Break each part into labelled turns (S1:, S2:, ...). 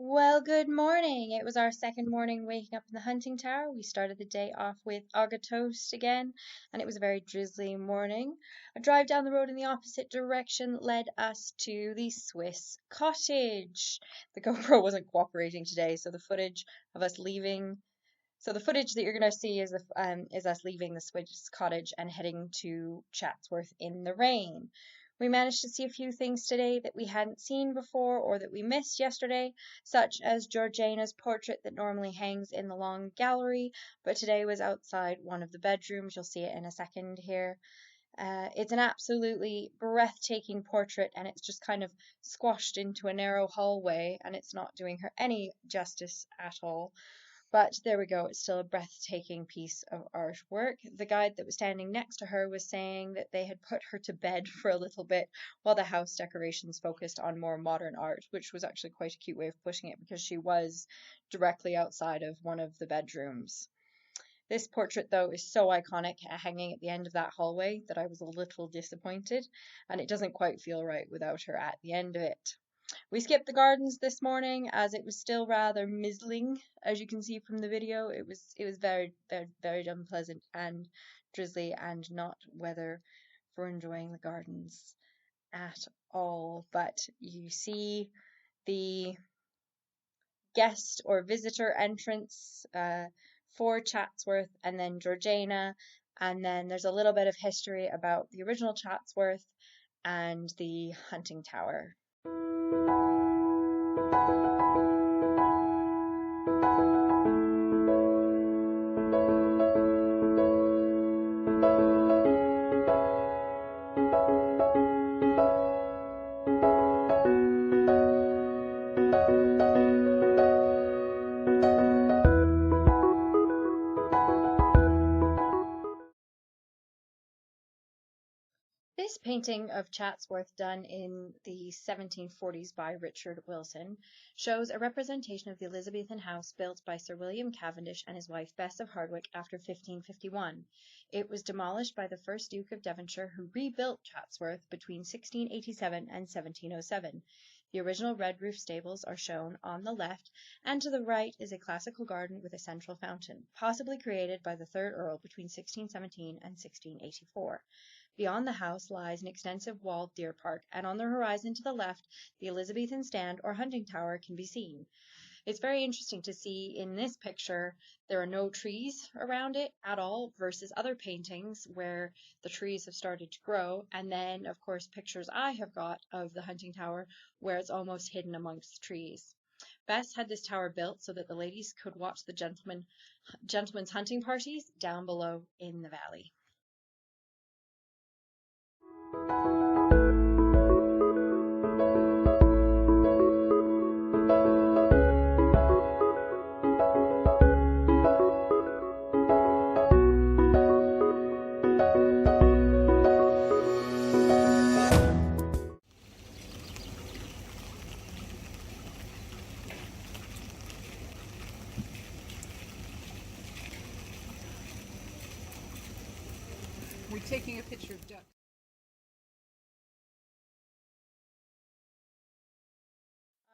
S1: Well, good morning. It was our second morning waking up in the hunting tower. We started the day off with aga toast again, and it was a very drizzly morning. A drive down the road in the opposite direction led us to the Swiss cottage. The GoPro wasn't cooperating today, so the footage of us leaving, so the footage that you're going to see is us leaving the Swiss cottage and heading to Chatsworth in the rain. We managed to see a few things today that we hadn't seen before or that we missed yesterday, such as Georgiana's portrait that normally hangs in the long gallery, but today was outside one of the bedrooms. You'll see it in a second here. It's an absolutely breathtaking portrait, and it's just kind of squashed into a narrow hallway, and it's not doing her any justice at all. But there we go, it's still a breathtaking piece of artwork. The guide that was standing next to her was saying that they had put her to bed for a little bit while the house decorations focused on more modern art, which was actually quite a cute way of putting it because she was directly outside of one of the bedrooms. This portrait, though, is so iconic, hanging at the end of that hallway, that I was a little disappointed, and it doesn't quite feel right without her at the end of it. We skipped the gardens this morning as it was still rather mizzling, as you can see from the video. It was very, very, very unpleasant and drizzly and not weather for enjoying the gardens at all. But you see the guest or visitor entrance for Chatsworth and then Georgiana, and then there's a little bit of history about the original Chatsworth and the hunting tower. This painting of Chatsworth, done in the 1740s by Richard Wilson, shows a representation of the Elizabethan house built by Sir William Cavendish and his wife Bess of Hardwicke after 1551. It was demolished by the first Duke of Devonshire, who rebuilt Chatsworth between 1687 and 1707. The original red roof stables are shown on the left, and to the right is a classical garden with a central fountain, possibly created by the third Earl between 1617 and 1684. Beyond the house lies an extensive walled deer park, and on the horizon to the left, the Elizabethan stand or hunting tower can be seen. It's very interesting to see in this picture there are no trees around it at all versus other paintings where the trees have started to grow, and then of course pictures I have got of the hunting tower where it's almost hidden amongst the trees. Bess had this tower built so that the ladies could watch the gentlemen's hunting parties down below in the valley.
S2: We're taking a picture of ducks.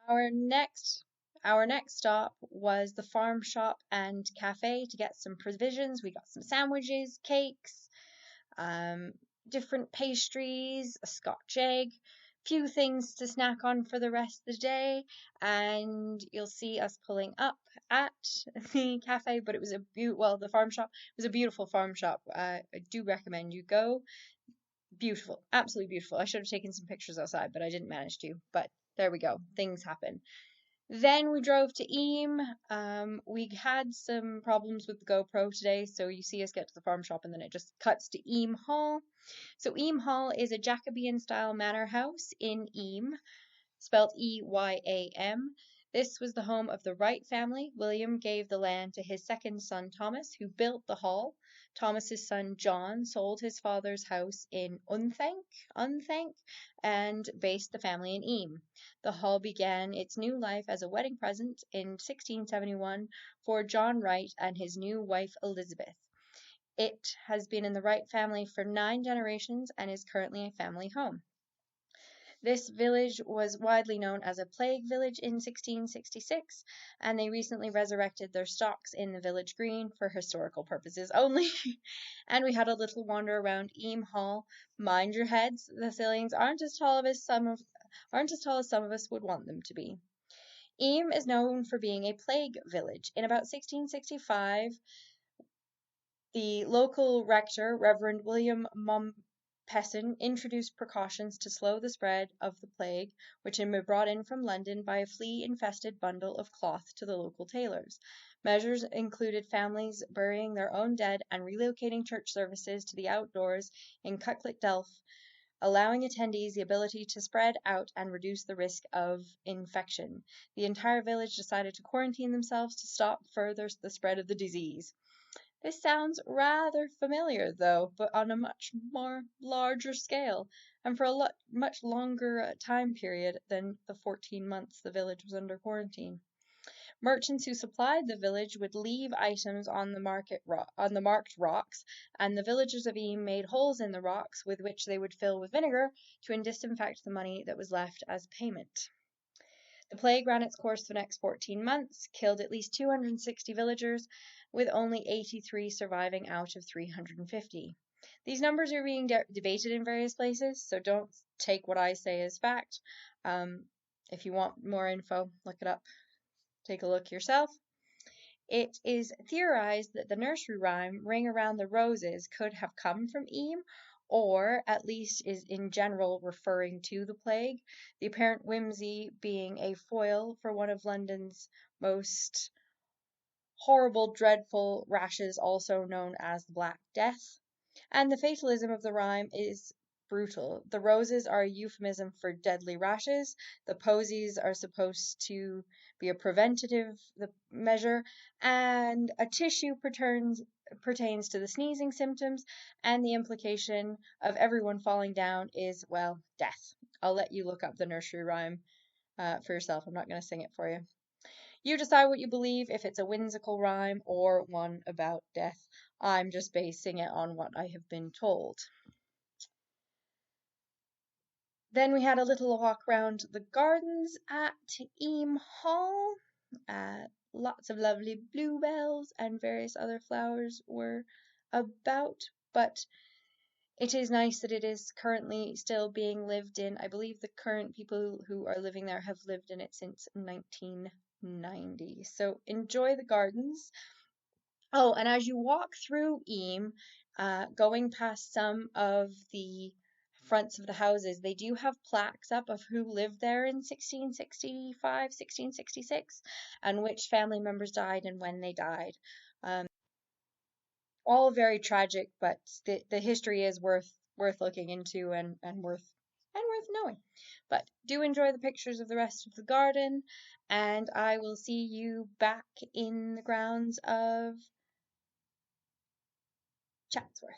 S1: Our next stop was the farm shop and cafe to get some provisions. We got some sandwiches, cakes, different pastries, a Scotch egg, few things to snack on for the rest of the day, and you'll see us pulling up at the cafe. But it was the farm shop was a beautiful farm shop. I do recommend you go. Beautiful, absolutely beautiful. I should have taken some pictures outside, but I didn't manage to. But there we go, things happen. Then we drove to Eyam. We had some problems with the GoPro today, so you see us get to the farm shop and then it just cuts to Eem Hall. So Eem Hall is a Jacobean style manor house in Eyam, spelled Eyam. This was the home of the Wright family. William gave the land to his second son Thomas, who built the hall. Thomas's son John sold his father's house in Unthank, and based the family in Eyam. The hall began its new life as a wedding present in 1671 for John Wright and his new wife Elizabeth. It has been in the Wright family for 9 generations and is currently a family home. This village was widely known as a plague village in 1666, and they recently resurrected their stocks in the village green for historical purposes only. And we had a little wander around Eem Hall. Mind your heads, the ceilings aren't as tall as some of us would want them to be. Eyam is known for being a plague village. In about 1665, the local rector, Reverend William Mompesson, introduced precautions to slow the spread of the plague, which had been brought in from London by a flea-infested bundle of cloth to the local tailors. Measures included families burying their own dead and relocating church services to the outdoors in Cucklet Delph, allowing attendees the ability to spread out and reduce the risk of infection. The entire village decided to quarantine themselves to stop further the spread of the disease. This sounds rather familiar, though, but on a much more larger scale, and for a much longer time period than the 14 months the village was under quarantine. Merchants who supplied the village would leave items on the marked rocks, and the villagers of Eem made holes in the rocks with which they would fill with vinegar to disinfect the money that was left as payment. The plague ran its course for the next 14 months, killed at least 260 villagers, with only 83 surviving out of 350. These numbers are being debated in various places, so don't take what I say as fact. If you want more info, look it up. Take a look yourself. It is theorized that the nursery rhyme "Ring Around the Roses" could have come from Eem, or at least is in general referring to the plague, the apparent whimsy being a foil for one of London's most horrible, dreadful rashes, also known as the Black Death. And the fatalism of the rhyme is brutal. The roses are a euphemism for deadly rashes. The posies are supposed to be a preventative measure, and a tissue pertains to the sneezing symptoms, and the implication of everyone falling down is, well, death. I'll let you look up the nursery rhyme for yourself. I'm not going to sing it for you. You decide what you believe, if it's a whimsical rhyme or one about death. I'm just basing it on what I have been told. Then we had a little walk around the gardens at Eem Hall. Lots of lovely bluebells and various other flowers were about, but it is nice that it is currently still being lived in. I believe the current people who are living there have lived in it since 1990. So enjoy the gardens. Oh, and as you walk through Eem, going past some of the fronts of the houses, they do have plaques up of who lived there in 1665, 1666, and which family members died and when they died. All very tragic, but the history is worth looking into and worth knowing. But do enjoy the pictures of the rest of the garden, and I will see you back in the grounds of Chatsworth.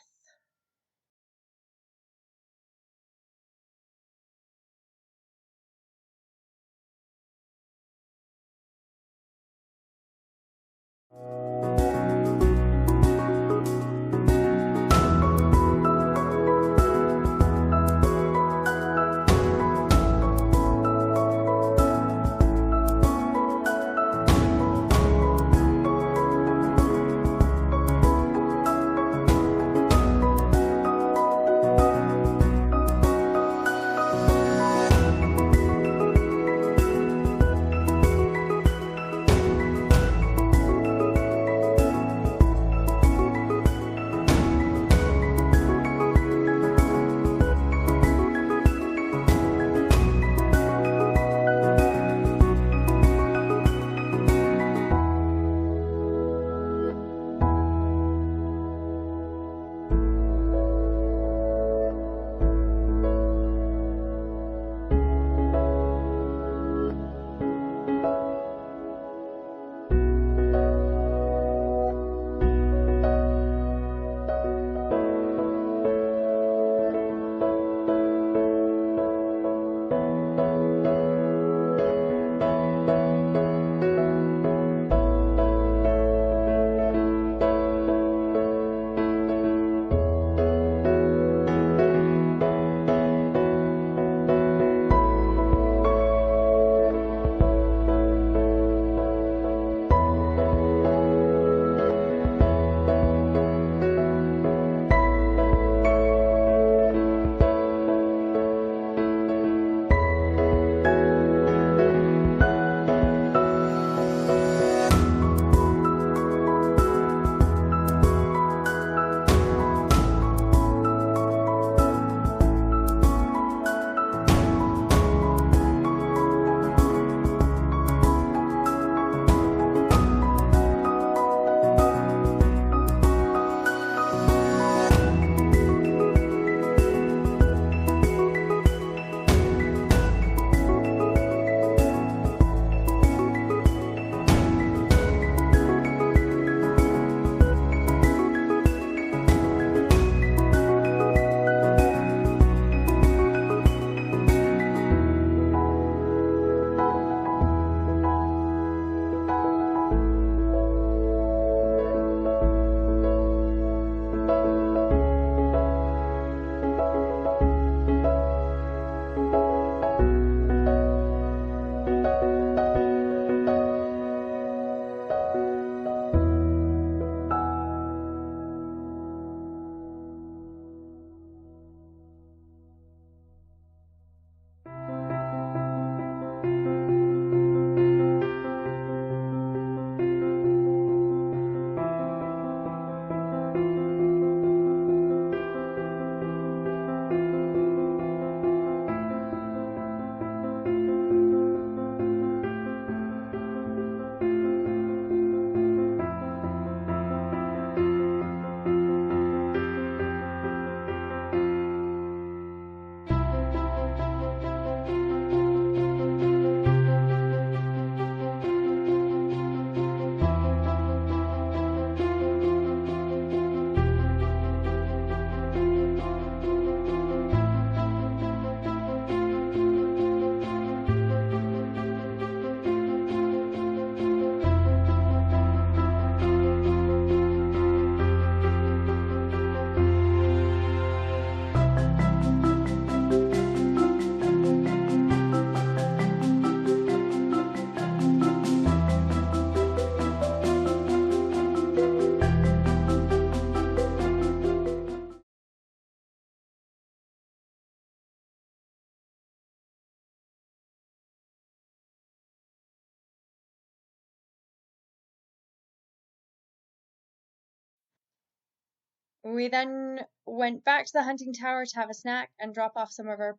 S1: We then went back to the hunting tower to have a snack and drop off some of our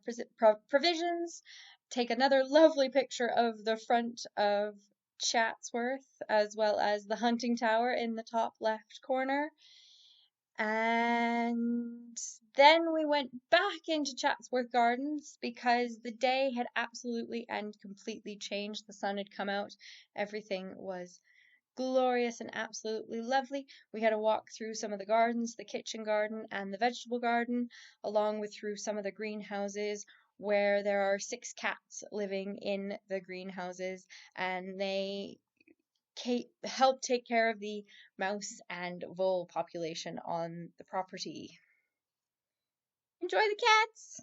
S1: provisions, take another lovely picture of the front of Chatsworth as well as the hunting tower in the top left corner. And then we went back into Chatsworth Gardens because the day had absolutely and completely changed. The sun had come out, everything was glorious and absolutely lovely. We had a walk through some of the gardens, the kitchen garden and the vegetable garden, along with through some of the greenhouses where there are 6 cats living in the greenhouses, and they help take care of the mouse and vole population on the property. Enjoy the cats!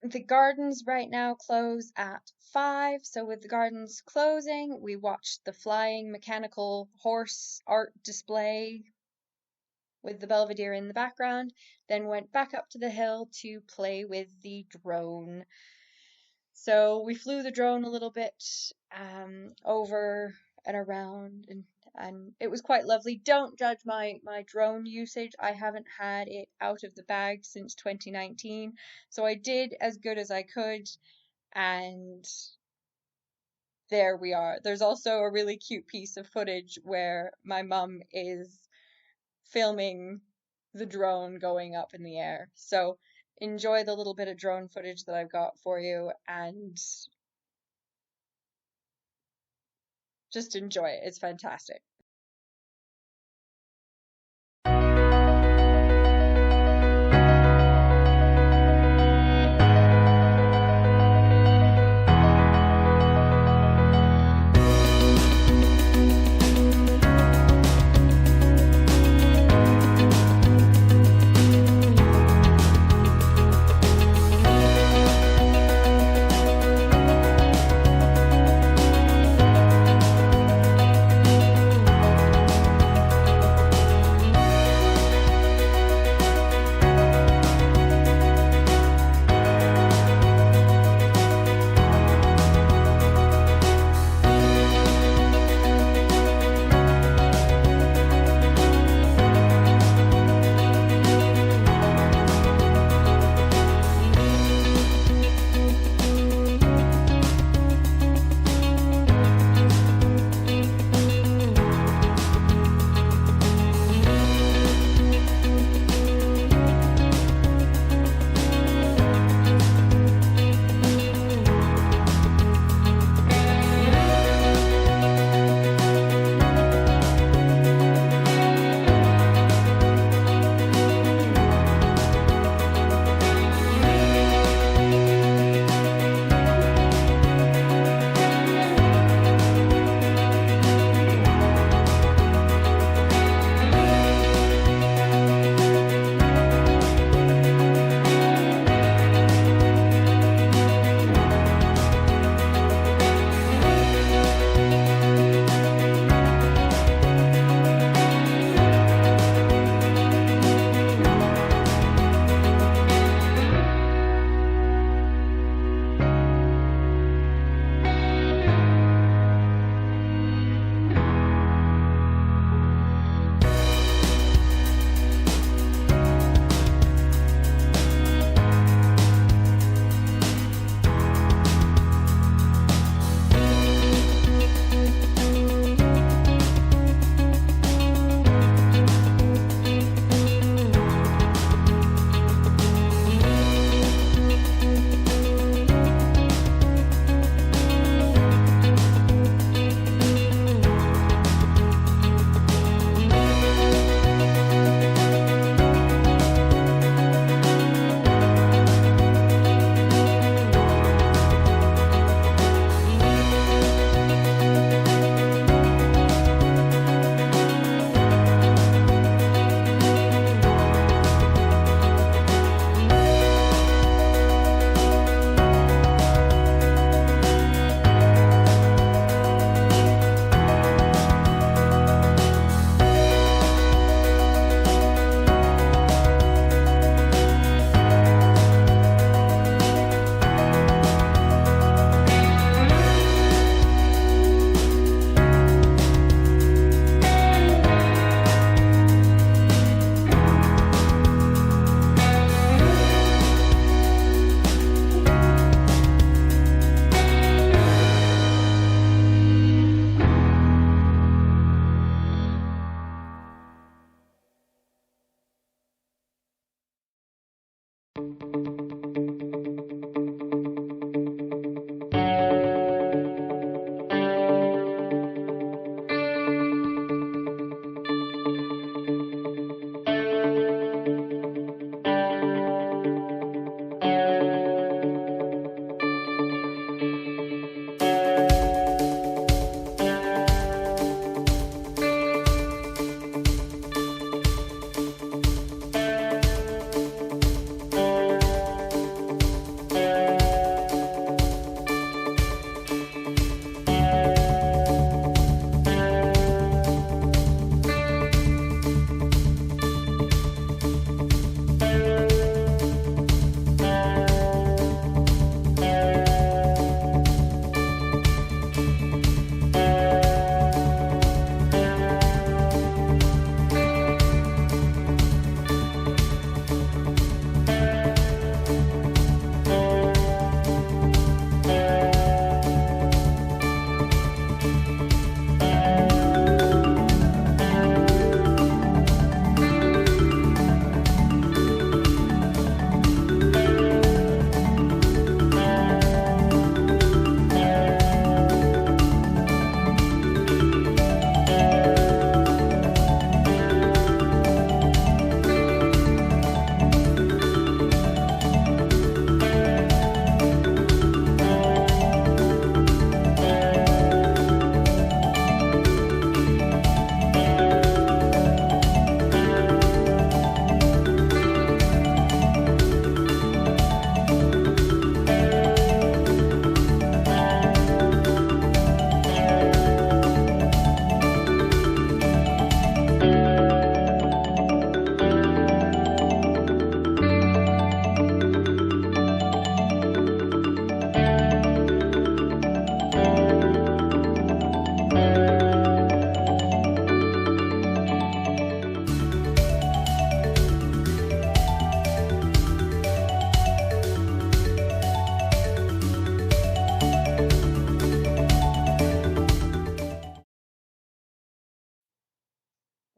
S1: The gardens right now close at 5, so with the gardens closing, we watched the flying mechanical horse art display with the Belvedere in the background, then went back up to the hill to play with the drone. So we flew the drone a little bit over and around, and it was quite lovely. Don't judge my drone usage. I haven't had it out of the bag since 2019, so I did as good as I could, and there we are. There's also a really cute piece of footage where my mum is filming the drone going up in the air. So enjoy the little bit of drone footage that I've got for you, and just enjoy it. It's fantastic.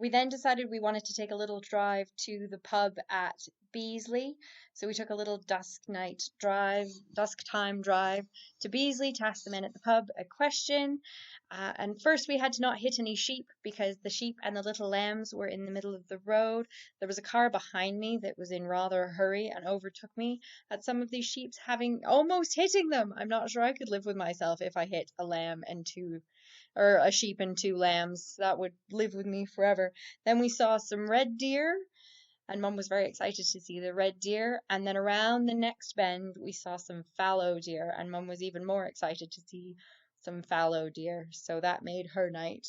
S1: We then decided we wanted to take a little drive to the pub at Beasley. So we took a little dusk time drive to Beasley to ask the men at the pub a question. And first we had to not hit any sheep because the sheep and the little lambs were in the middle of the road. There was a car behind me that was in rather a hurry and overtook me at some of these sheep, having almost hitting them. I'm not sure I could live with myself if I hit a lamb and a sheep and two lambs. That would live with me forever. Then we saw some red deer, and Mum was very excited to see the red deer. And then around the next bend, we saw some fallow deer, and Mum was even more excited to see some fallow deer. So that made her night.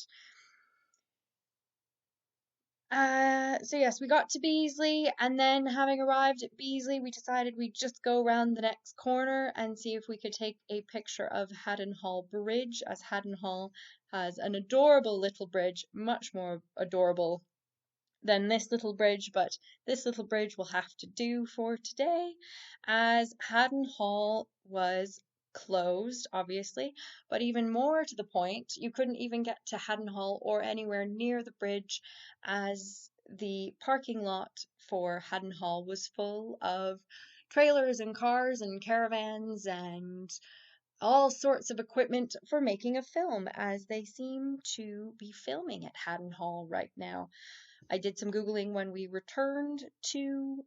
S1: So yes, we got to Beasley, and then having arrived at Beasley, we decided we'd just go round the next corner and see if we could take a picture of Haddon Hall Bridge, as Haddon Hall has an adorable little bridge, much more adorable than this little bridge, but this little bridge will have to do for today, as Haddon Hall was closed, obviously, but even more to the point, you couldn't even get to Haddon Hall or anywhere near the bridge, as the parking lot for Haddon Hall was full of trailers and cars and caravans and all sorts of equipment for making a film, as they seem to be filming at Haddon Hall right now. I did some Googling when we returned to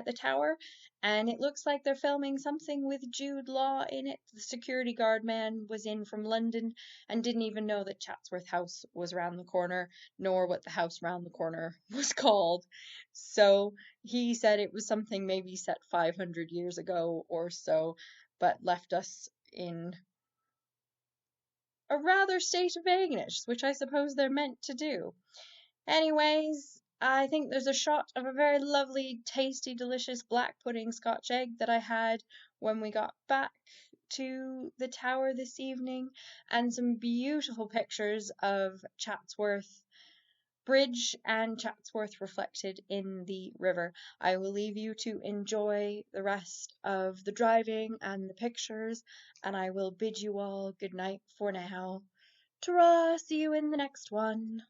S1: the tower, and it looks like they're filming something with Jude Law in it. The security guard man was in from London and didn't even know that Chatsworth House was around the corner, nor what the house round the corner was called. So he said it was something maybe set 500 years ago or so, but left us in a rather state of vagueness, which I suppose they're meant to do. Anyways, I think there's a shot of a very lovely, tasty, delicious black pudding Scotch egg that I had when we got back to the tower this evening, and some beautiful pictures of Chatsworth Bridge and Chatsworth reflected in the river. I will leave you to enjoy the rest of the driving and the pictures, and I will bid you all good night for now. Ta-ra! See you in the next one.